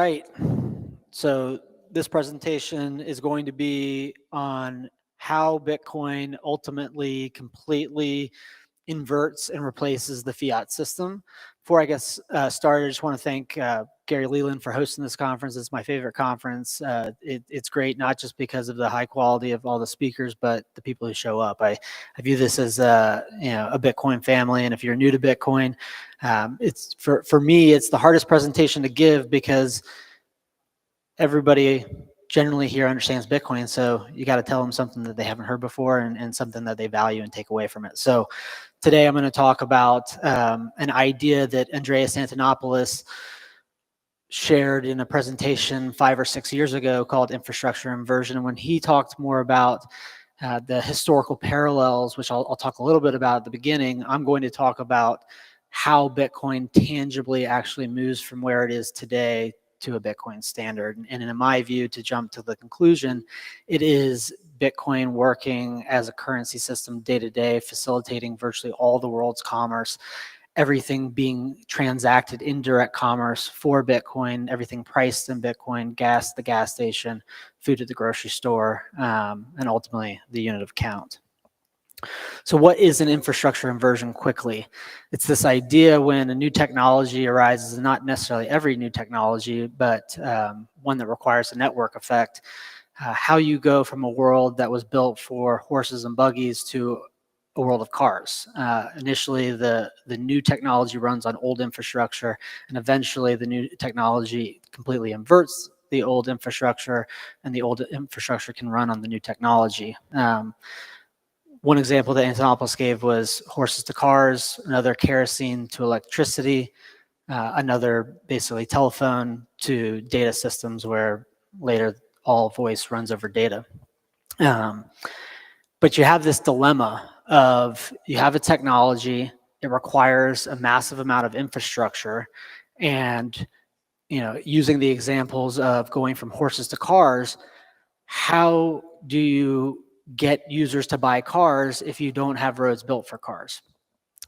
right. So this presentation is going to be on how Bitcoin ultimately completely inverts and replaces the fiat system. Before I get started, I just want to thank Gary Leland for hosting this conference. It's my favorite conference. It's great, not just because of the high quality of all the speakers, but the people who show up. I view this as a Bitcoin family, and if you're new to Bitcoin, it's for me, it's the hardest presentation to give because everybody generally here understands Bitcoin, so you got to tell them something that they haven't heard before and something that they value and take away from it. So today I'm going to talk about an idea that Andreas Antonopoulos shared in a presentation 5 or 6 years ago called infrastructure inversion. When he talked more about the historical parallels, which I'll talk a little bit about at the beginning, I'm going to talk about how Bitcoin tangibly actually moves from where it is today to a Bitcoin standard. And in my view, to jump to the conclusion, it is Bitcoin working as a currency system day to day, facilitating virtually all the world's commerce, everything being transacted in direct commerce for Bitcoin, everything priced in Bitcoin, gas at the gas station, food at the grocery store, and ultimately the unit of count. So what is an infrastructure inversion quickly? It's this idea when a new technology arises, and not necessarily every new technology, but one that requires a network effect, how you go from a world that was built for horses and buggies to a world of cars. Initially, the new technology runs on old infrastructure, and eventually the new technology completely inverts the old infrastructure, and the old infrastructure can run on the new technology. One example that Antonopoulos gave was horses to cars, another kerosene to electricity, another basically telephone to data systems where later all voice runs over data. But you have this dilemma of you have a technology, it requires a massive amount of infrastructure, and using the examples of going from horses to cars, how do you get users to buy cars if you don't have roads built for cars?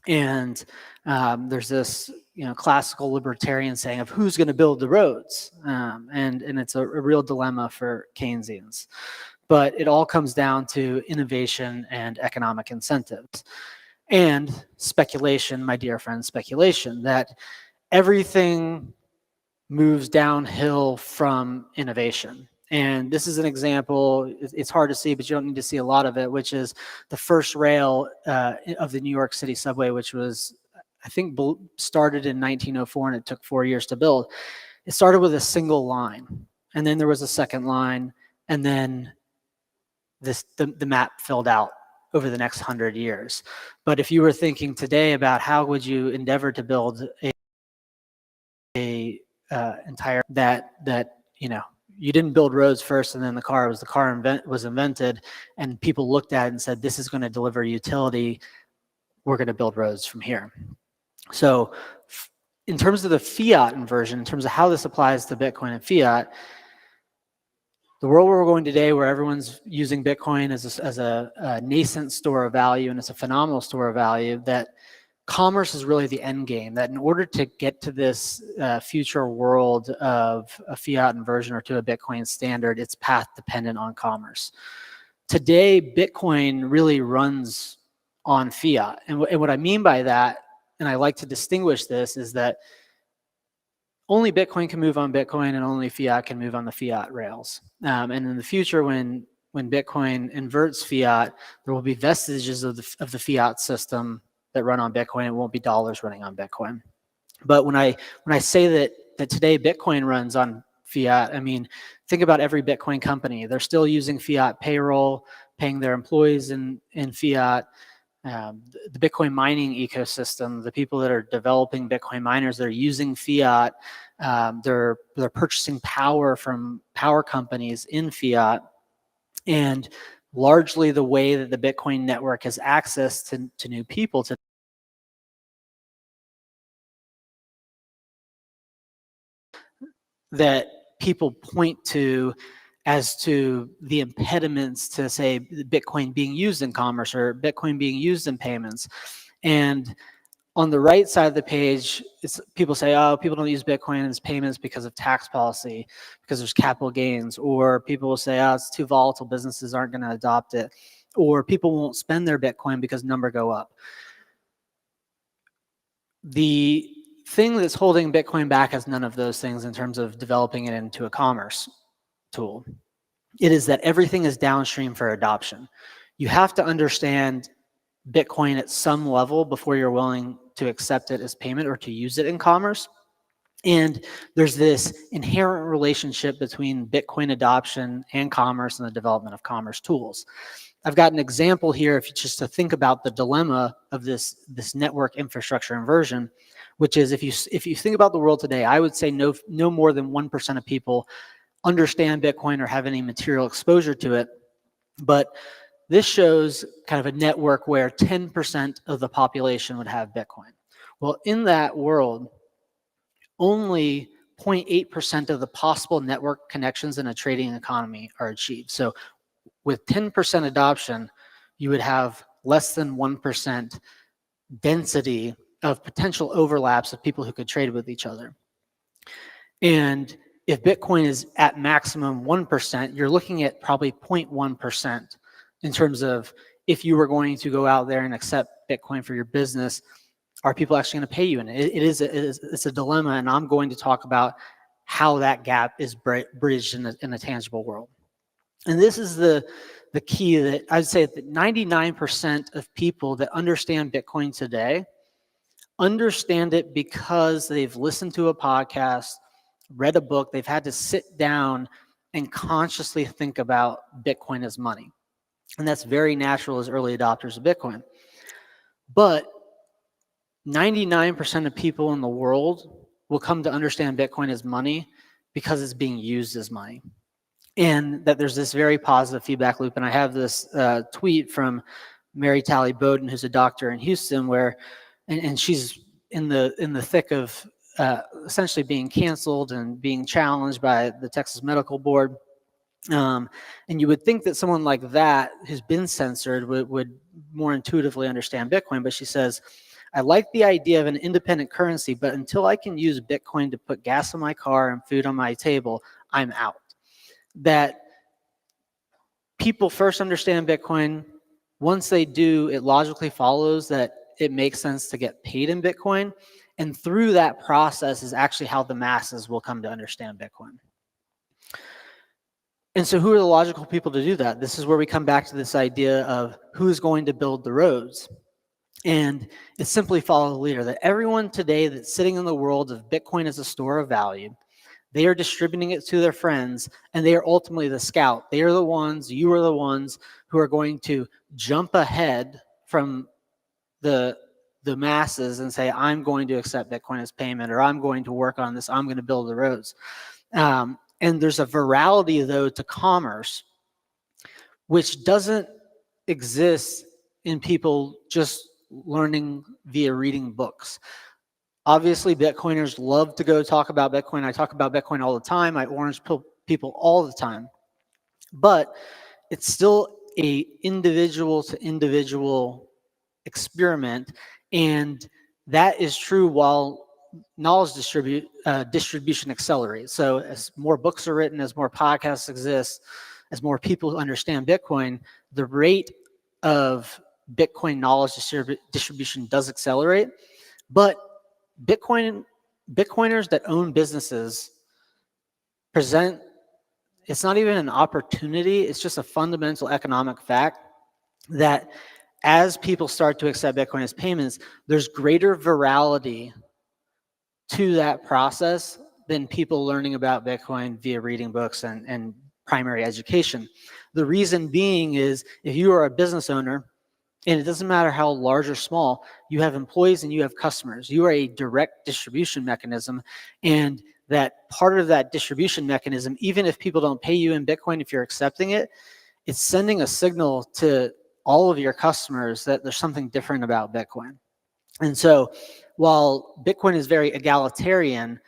And there's this classical libertarian saying of who's going to build the roads, and it's a real dilemma for Keynesians. But it all comes down to innovation and economic incentives and speculation, my dear friend, speculation, that everything moves downhill from innovation. And this is an example, it's hard to see, but you don't need to see a lot of it, which is the first rail of the New York City subway, which was, I think, started in 1904, and it took 4 years to build. It started with a single line, and then there was a second line, and then the map filled out over the next 100 years. But if you were thinking today about how would you endeavor to build a entire that you didn't build roads first and then the car was invented, and people looked at it and said, this is going to deliver utility, we're going to build roads from here. So in terms of the fiat inversion, in terms of how this applies to Bitcoin and fiat, the world where we're going today, where everyone's using Bitcoin as a nascent store of value, and it's a phenomenal store of value, that commerce is really the end game, that in order to get to this future world of a fiat inversion or to a Bitcoin standard, it's path dependent on commerce. Today, Bitcoin really runs on fiat. And what I mean by that, and I like to distinguish this, is that only Bitcoin can move on Bitcoin and only fiat can move on the fiat rails. And in the future, when Bitcoin inverts fiat, there will be vestiges of the fiat system that run on Bitcoin. It won't be dollars running on Bitcoin. But when I say that today Bitcoin runs on fiat, I mean, think about every Bitcoin company. They're still using fiat payroll, paying their employees in fiat. The Bitcoin mining ecosystem, the people that are developing Bitcoin miners, they're using fiat. They're purchasing power from power companies in fiat. And largely the way that the Bitcoin network has access to new people that people point to as to the impediments to, say, Bitcoin being used in commerce or Bitcoin being used in payments. And On the right side of the page, people say, oh, people don't use Bitcoin as payments because of tax policy, because there's capital gains, or people will say, oh, it's too volatile, businesses aren't going to adopt it, or people won't spend their Bitcoin because number go up. The thing that's holding Bitcoin back is none of those things in terms of developing it into a commerce tool. It is that everything is downstream for adoption. You have to understand Bitcoin at some level before you're willing to accept it as payment or to use it in commerce. And there's this inherent relationship between Bitcoin adoption and commerce and the development of commerce tools. I've got an example here, if you just to think about the dilemma of this network infrastructure inversion, which is if you think about the world today, I would say no more than 1% of people understand Bitcoin or have any material exposure to it. But this shows kind of a network where 10% of the population would have Bitcoin. Well, in that world, only 0.8% of the possible network connections in a trading economy are achieved. So with 10% adoption, you would have less than 1% density of potential overlaps of people who could trade with each other. And if Bitcoin is at maximum 1%, you're looking at probably 0.1% in terms of if you were going to go out there and accept Bitcoin for your business, are people actually going to pay you? And it's a dilemma, and I'm going to talk about how that gap is bridged in a tangible world. And this is the key that I'd say that 99% of people that understand Bitcoin today understand it because they've listened to a podcast, read a book, they've had to sit down and consciously think about Bitcoin as money. And that's very natural as early adopters of Bitcoin. But 99% of people in the world will come to understand Bitcoin as money because it's being used as money. And that there's this very positive feedback loop. And I have this tweet from Mary Talley Bowden, who's a doctor in Houston, where, and she's in the thick of essentially being canceled and being challenged by the Texas Medical Board. And you would think that someone like that who's been censored would more intuitively understand Bitcoin. But she says, I like the idea of an independent currency, but until I can use Bitcoin to put gas in my car and food on my table, I'm out. That people first understand Bitcoin. Once they do, it logically follows that it makes sense to get paid in Bitcoin. And through that process is actually how the masses will come to understand Bitcoin. And so who are the logical people to do that? This is where we come back to this idea of who's going to build the roads. And it's simply follow the leader, that everyone today that's sitting in the world of Bitcoin as a store of value, they are distributing it to their friends, and they are ultimately the scout. They are the ones, you are the ones who are going to jump ahead from the masses and say, I'm going to accept Bitcoin as payment, or I'm going to work on this, I'm going to build the roads. And there's a virality, though, to commerce, which doesn't exist in people just learning via reading books. Obviously, Bitcoiners love to go talk about Bitcoin. I talk about Bitcoin all the time. I orange pill people all the time. But it's still a individual to individual experiment. And that is true while knowledge distribution accelerates. So as more books are written, as more podcasts exist, as more people understand Bitcoin, the rate of Bitcoin knowledge distribution does accelerate. But Bitcoiners that own businesses present, it's not even an opportunity, it's just a fundamental economic fact that as people start to accept Bitcoin as payments, there's greater virality to that process than people learning about Bitcoin via reading books and primary education. The reason being is if you are a business owner, and it doesn't matter how large or small, you have employees and you have customers. You are a direct distribution mechanism, and that part of that distribution mechanism, even if people don't pay you in Bitcoin, if you're accepting it, it's sending a signal to all of your customers that there's something different about Bitcoin. And so while Bitcoin is very egalitarian,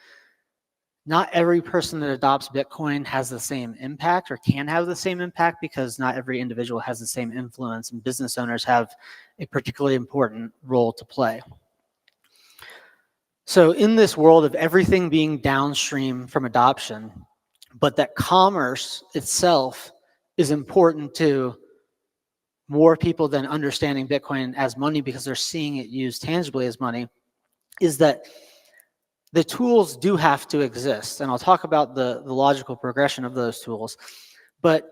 not every person that adopts Bitcoin has the same impact or can have the same impact, because not every individual has the same influence, and business owners have a particularly important role to play. So in this world of everything being downstream from adoption, but that commerce itself is important to more people than understanding Bitcoin as money because they're seeing it used tangibly as money, is that the tools do have to exist. And I'll talk about the logical progression of those tools. But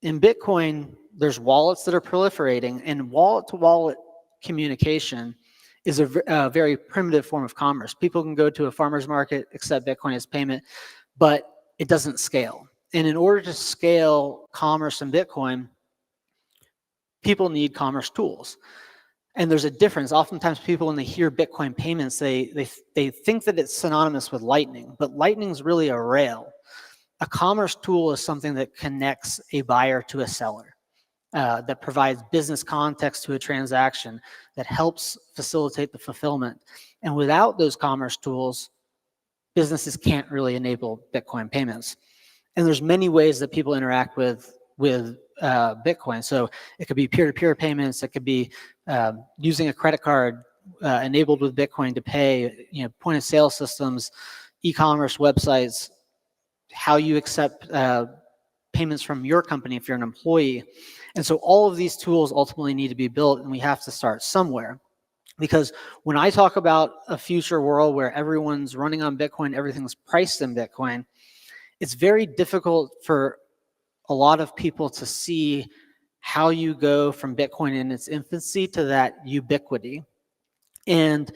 in Bitcoin, there's wallets that are proliferating, and wallet-to-wallet communication is a very primitive form of commerce. People can go to a farmer's market, accept Bitcoin as payment, but it doesn't scale. And in order to scale commerce in Bitcoin, people need commerce tools. And there's a difference. Oftentimes people, when they hear Bitcoin payments, they think that it's synonymous with Lightning, but Lightning is really a rail. A commerce tool is something that connects a buyer to a seller, that provides business context to a transaction, that helps facilitate the fulfillment. And without those commerce tools, businesses can't really enable Bitcoin payments. And there's many ways that people interact with Bitcoin. So it could be peer-to-peer payments. It could be using a credit card enabled with Bitcoin to pay. Point of sale systems, e-commerce websites, how you accept payments from your company if you're an employee. And so all of these tools ultimately need to be built, and we have to start somewhere. Because when I talk about a future world where everyone's running on Bitcoin, everything's priced in Bitcoin, it's very difficult for a lot of people to see how you go from Bitcoin in its infancy to that ubiquity. And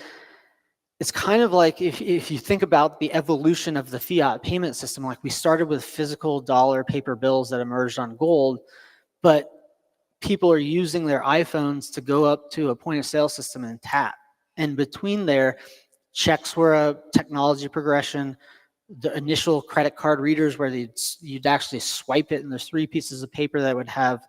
it's kind of like if you think about the evolution of the fiat payment system, like we started with physical dollar paper bills that emerged on gold, but people are using their iPhones to go up to a point of sale system and tap. And between there, checks were a technology progression. The initial credit card readers where you'd actually swipe it, and there's 3 pieces of paper that would have,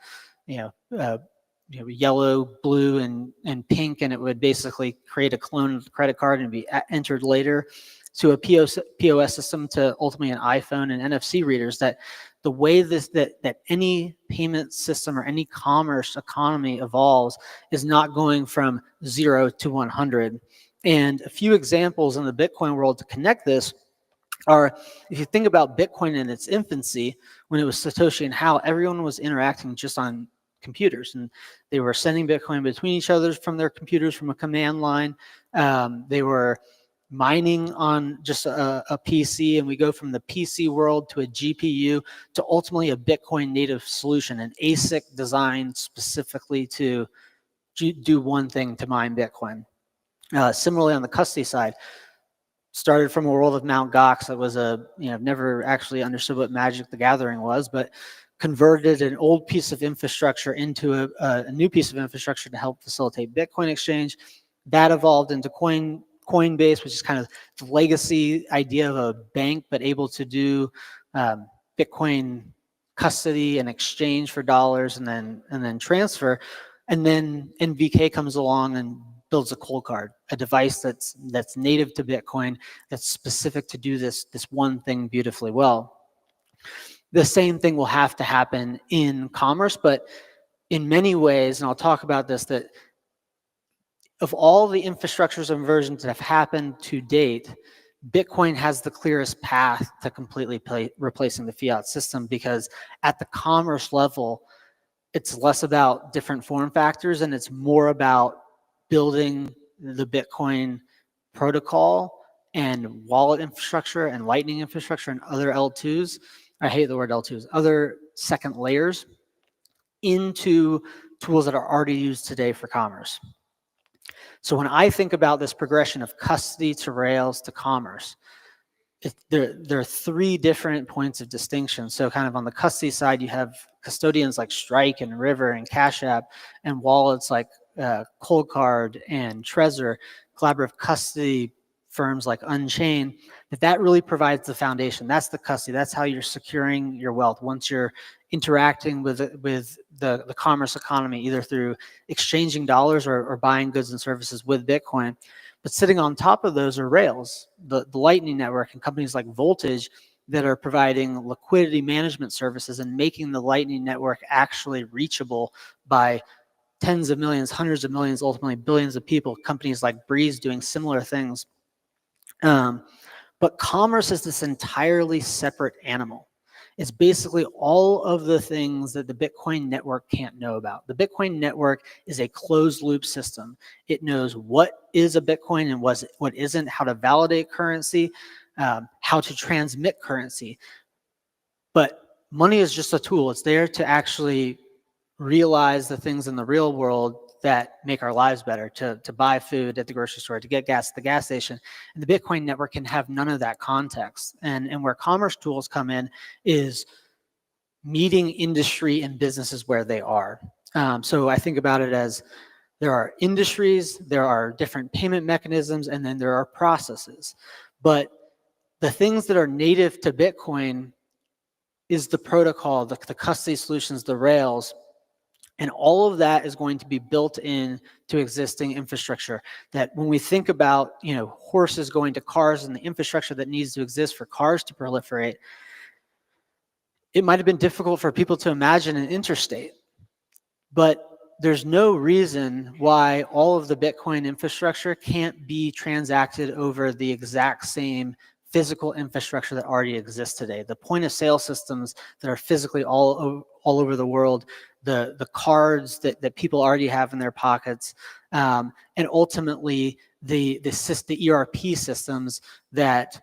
yellow, blue, and pink, and it would basically create a clone of the credit card and be entered later, to a POS system, to ultimately an iPhone and NFC readers. That the way that any payment system or any commerce economy evolves is not going from 0 to 100. And a few examples in the Bitcoin world to connect this are, if you think about Bitcoin in its infancy, when it was Satoshi and Hal, everyone was interacting just on computers, and they were sending Bitcoin between each other from their computers from a command line. They were mining on just a PC, and we go from the PC world to a GPU to ultimately a Bitcoin native solution, an ASIC designed specifically to do one thing, to mine Bitcoin. Similarly, on the custody side, started from a world of Mt. Gox that was I've never actually understood what Magic the Gathering was, but converted an old piece of infrastructure into a new piece of infrastructure to help facilitate Bitcoin exchange. That evolved into Coinbase, which is kind of the legacy idea of a bank, but able to do Bitcoin custody and exchange for dollars and then transfer. And then NVK comes along and builds a cold card, a device that's native to Bitcoin, that's specific to do this one thing beautifully well. The same thing will have to happen in commerce, but in many ways, and I'll talk about this, that of all the infrastructures and inversions that have happened to date, Bitcoin has the clearest path to completely replacing the fiat system, because at the commerce level, it's less about different form factors and it's more about building the Bitcoin protocol and wallet infrastructure and Lightning infrastructure and other L2s. I hate the word L2s, other second layers into tools that are already used today for commerce. So when I think about this progression of custody to Rails to commerce, there are 3 different points of distinction. So kind of on the custody side, you have custodians like Strike and River and Cash App, and wallets like Cold Card and Trezor, collaborative custody firms like Unchained. That really provides the foundation. That's the custody. That's how you're securing your wealth once you're interacting with the commerce economy, either through exchanging dollars or buying goods and services with Bitcoin. But sitting on top of those are Rails, the Lightning Network, and companies like Voltage that are providing liquidity management services and making the Lightning Network actually reachable by tens of millions, hundreds of millions, ultimately billions of people. Companies like Breeze doing similar things. But commerce is this entirely separate animal. It's basically all of the things that the Bitcoin network can't know about. The Bitcoin network is a closed loop system. It knows what is a Bitcoin and what isn't, how to validate currency, how to transmit currency. But money is just a tool. It's there to actually realize the things in the real world that make our lives better, to buy food at the grocery store, to get gas at the gas station. And the Bitcoin network can have none of that context. And where commerce tools come in is meeting industry and businesses where they are. So I think about it as there are industries, there are different payment mechanisms, and then there are processes. But the things that are native to Bitcoin is the protocol, the custody solutions, the rails, and all of that is going to be built in to existing infrastructure. That when we think about, horses going to cars and the infrastructure that needs to exist for cars to proliferate, it might have been difficult for people to imagine an interstate, but there's no reason why all of the Bitcoin infrastructure can't be transacted over the exact same physical infrastructure that already exists today. The point of sale systems that are physically all over the world, the cards that people already have in their pockets, and ultimately the ERP systems that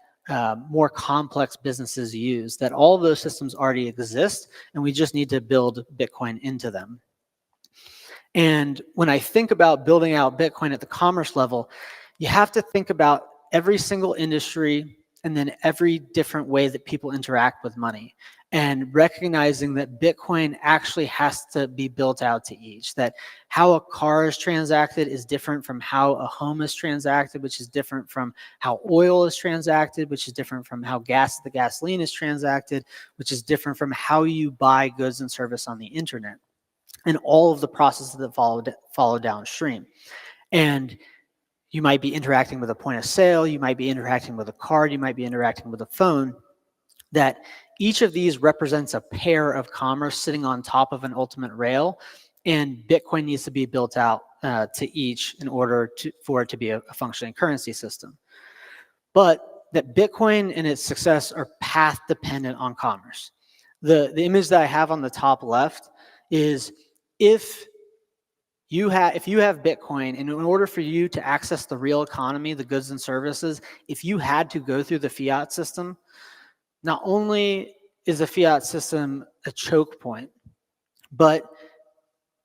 more complex businesses use, that all of those systems already exist, and we just need to build Bitcoin into them. And when I think about building out Bitcoin at the commerce level, you have to think about every single industry and then every different way that people interact with money, and recognizing that Bitcoin actually has to be built out to each, that how a car is transacted is different from how a home is transacted, which is different from how oil is transacted, which is different from how the gasoline is transacted, which is different from how you buy goods and service on the internet, and all of the processes that follow downstream. And you might be interacting with a point of sale, you might be interacting with a card, you might be interacting with a phone, that each of these represents a pair of commerce sitting on top of an ultimate rail, and Bitcoin needs to be built out to each in order for it to be a functioning currency system. But that Bitcoin and its success are path dependent on commerce. The image that I have on the top left is if you have Bitcoin, and in order for you to access the real economy, the goods and services, if you had to go through the fiat system, not only is the fiat system a choke point, but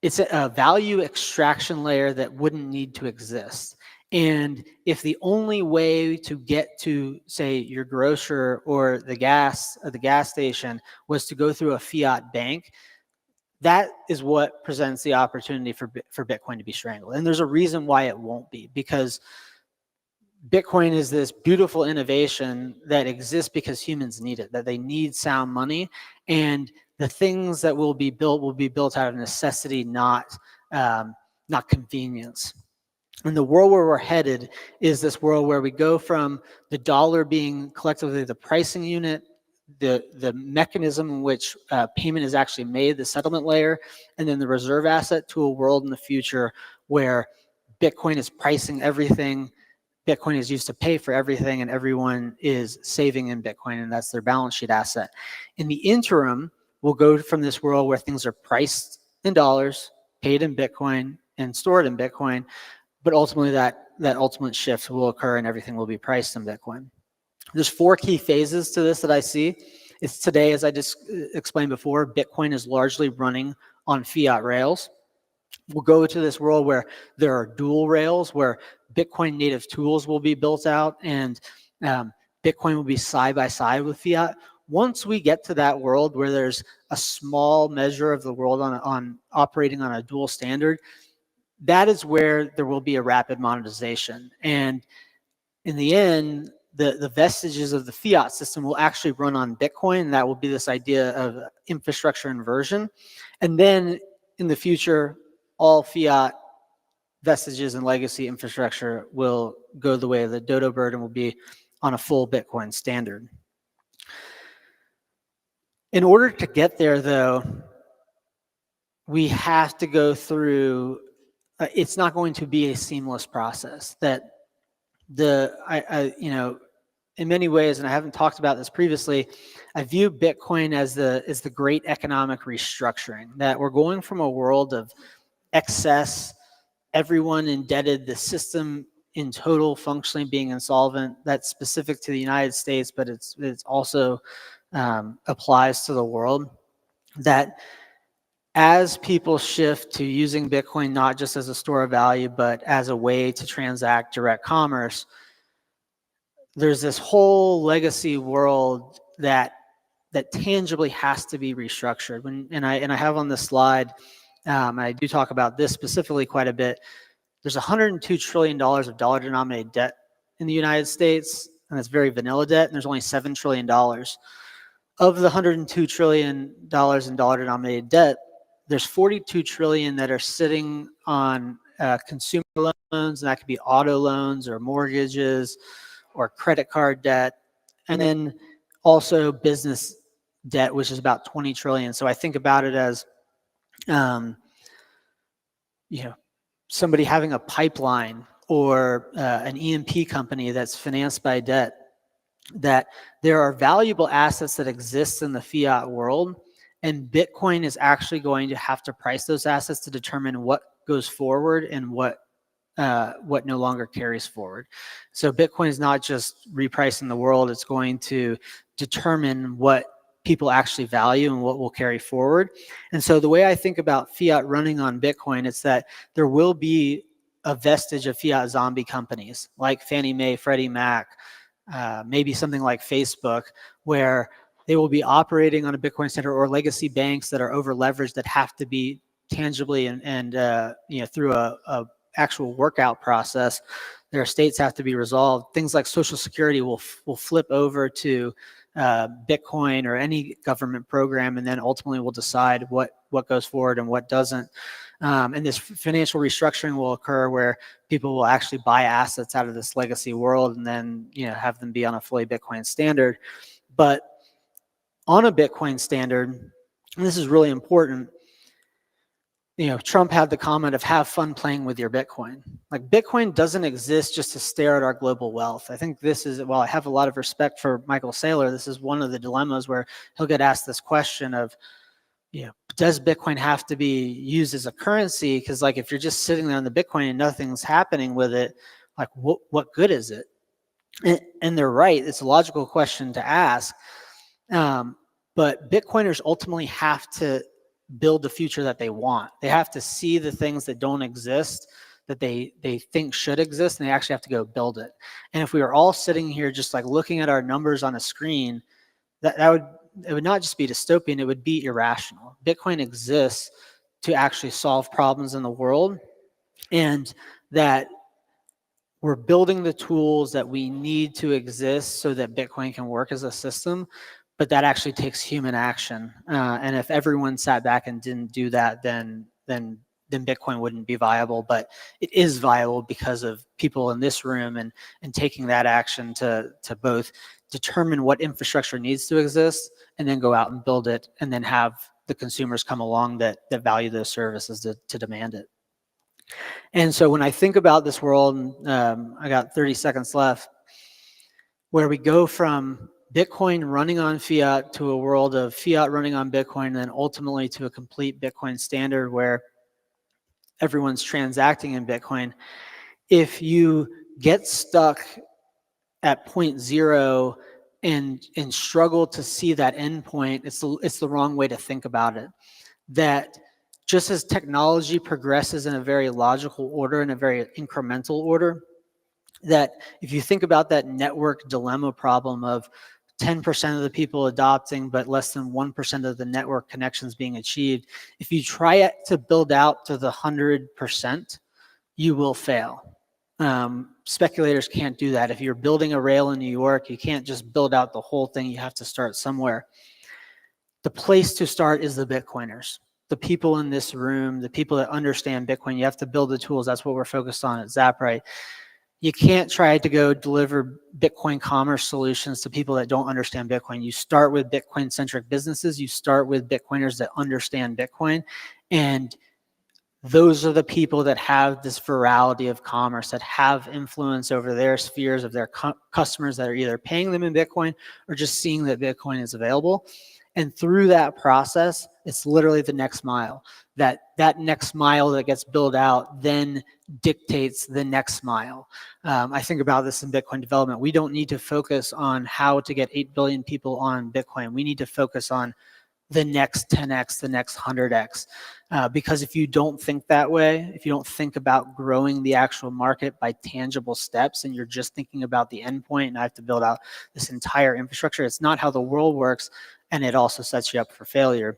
it's a value extraction layer that wouldn't need to exist. And if the only way to get to, say, your grocer or the gas station was to go through a fiat bank, that is what presents the opportunity for Bitcoin to be strangled. And there's a reason why it won't be, because Bitcoin is this beautiful innovation that exists because humans need it, that they need sound money, and the things that will be built out of necessity, not convenience. And the world where we're headed is this world where we go from the dollar being collectively the pricing unit, the mechanism in which payment is actually made, the settlement layer, and then the reserve asset, to a world in the future where Bitcoin is pricing everything, Bitcoin is used to pay for everything, and everyone is saving in Bitcoin, and that's their balance sheet asset. In the interim, we'll go from this world where things are priced in dollars, paid in Bitcoin, and stored in Bitcoin, but ultimately that ultimate shift will occur and everything will be priced in Bitcoin. There's 4 key phases to this that I see. It's today, as I just explained before, Bitcoin is largely running on fiat rails. We'll go to this world where there are dual rails, where Bitcoin native tools will be built out, and Bitcoin will be side by side with fiat. Once we get to that world where there's a small measure of the world on operating on a dual standard, that is where there will be a rapid monetization. And in the end, the vestiges of the fiat system will actually run on Bitcoin, and that will be this idea of infrastructure inversion. And then in the future, all fiat vestiges and legacy infrastructure will go the way of the dodo bird and will be on a full Bitcoin standard. In order to get there, though, we have to go through, it's not going to be a seamless process. That in many ways, and I haven't talked about this previously, I view Bitcoin as the great economic restructuring, that we're going from a world of excess, everyone indebted, the system in total functionally being insolvent. That's specific to the United States, but it's also applies to the world. That as people shift to using Bitcoin not just as a store of value, but as a way to transact direct commerce, there's this whole legacy world that tangibly has to be restructured. And I have on this slide, I do talk about this specifically quite a bit. There's $102 trillion of dollar-denominated debt in the United States, and that's very vanilla debt, and there's only $7 trillion. Of the $102 trillion in dollar-denominated debt, there's 42 trillion that are sitting on consumer loans, and that could be auto loans or mortgages or credit card debt, and then also business debt, which is about 20 trillion. So I think about it as, somebody having a pipeline or an E&P company that's financed by debt, that there are valuable assets that exist in the fiat world, and Bitcoin is actually going to have to price those assets to determine what goes forward and what no longer carries forward. So Bitcoin is not just repricing the world, it's going to determine what people actually value and what will carry forward. And so the way I think about fiat running on Bitcoin is that there will be a vestige of fiat zombie companies like Fannie Mae, Freddie Mac, maybe something like Facebook, where they will be operating on a Bitcoin standard, or legacy banks that are over leveraged that have to be tangibly and through a actual workout process, their estates have to be resolved. Things like Social Security will flip over to Bitcoin or any government program, and then ultimately will decide what goes forward and what doesn't. And this financial restructuring will occur where people will actually buy assets out of this legacy world and then have them be on a fully Bitcoin standard. But on a Bitcoin standard, and this is really important, Trump had the comment of have fun playing with your Bitcoin. Like, Bitcoin doesn't exist just to stare at our global wealth. I think this is, while I have a lot of respect for Michael Saylor, this is one of the dilemmas where he'll get asked this question of, does Bitcoin have to be used as a currency? Because like, if you're just sitting there on the Bitcoin and nothing's happening with it, like what good is it? And they're right. It's a logical question to ask. But Bitcoiners ultimately have to build the future that they want. They have to see the things that don't exist that they think should exist, and they actually have to go build it. And if we were all sitting here just like looking at our numbers on a screen, it would not just be dystopian, it would be irrational. Bitcoin exists to actually solve problems in the world, and that we're building the tools that we need to exist so that Bitcoin can work as a system, but that actually takes human action. And if everyone sat back and didn't do that, then Bitcoin wouldn't be viable. But it is viable because of people in this room and taking that action to both determine what infrastructure needs to exist and then go out and build it, and then have the consumers come along that value those services to demand it. And so when I think about this world, I got 30 seconds left, where we go from Bitcoin running on fiat to a world of fiat running on Bitcoin, and then ultimately to a complete Bitcoin standard where everyone's transacting in Bitcoin. If you get stuck at point zero and struggle to see that endpoint, it's the wrong way to think about it. That just as technology progresses in a very logical order, in a very incremental order, that if you think about that network dilemma problem of 10% of the people adopting, but less than 1% of the network connections being achieved, if you try to build out to the 100%, you will fail. Speculators can't do that. If you're building a rail in New York, you can't just build out the whole thing. You have to start somewhere. The place to start is the Bitcoiners, the people in this room, the people that understand Bitcoin. You have to build the tools. That's what we're focused on at Zaprite. You can't try to go deliver Bitcoin commerce solutions to people that don't understand Bitcoin. You start with Bitcoin-centric businesses. You start with Bitcoiners that understand Bitcoin. And those are the people that have this virality of commerce, that have influence over their spheres of their customers that are either paying them in Bitcoin or just seeing that Bitcoin is available. And through that process, it's literally the next mile. That next mile that gets built out then dictates the next mile. I think about this in Bitcoin development. We don't need to focus on how to get 8 billion people on Bitcoin. We need to focus on the next 10x, the next 100x. Because if you don't think that way, if you don't think about growing the actual market by tangible steps, and you're just thinking about the endpoint, and I have to build out this entire infrastructure, it's not how the world works, and it also sets you up for failure.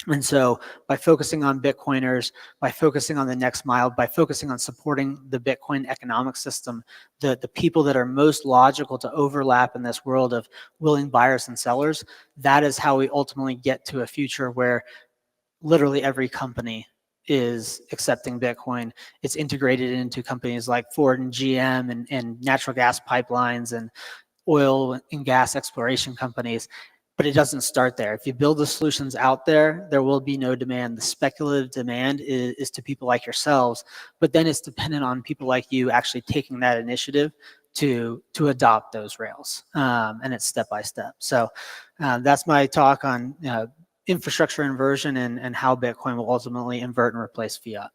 And so by focusing on Bitcoiners, by focusing on the next mile, by focusing on supporting the Bitcoin economic system, the people that are most logical to overlap in this world of willing buyers and sellers, that is how we ultimately get to a future where literally every company is accepting Bitcoin. It's integrated into companies like Ford and GM and natural gas pipelines and oil and gas exploration companies. But it doesn't start there. If you build the solutions out there, there will be no demand. The speculative demand is to people like yourselves, but then it's dependent on people like you actually taking that initiative to adopt those rails, and it's step by step. So that's my talk on infrastructure inversion and how Bitcoin will ultimately invert and replace fiat.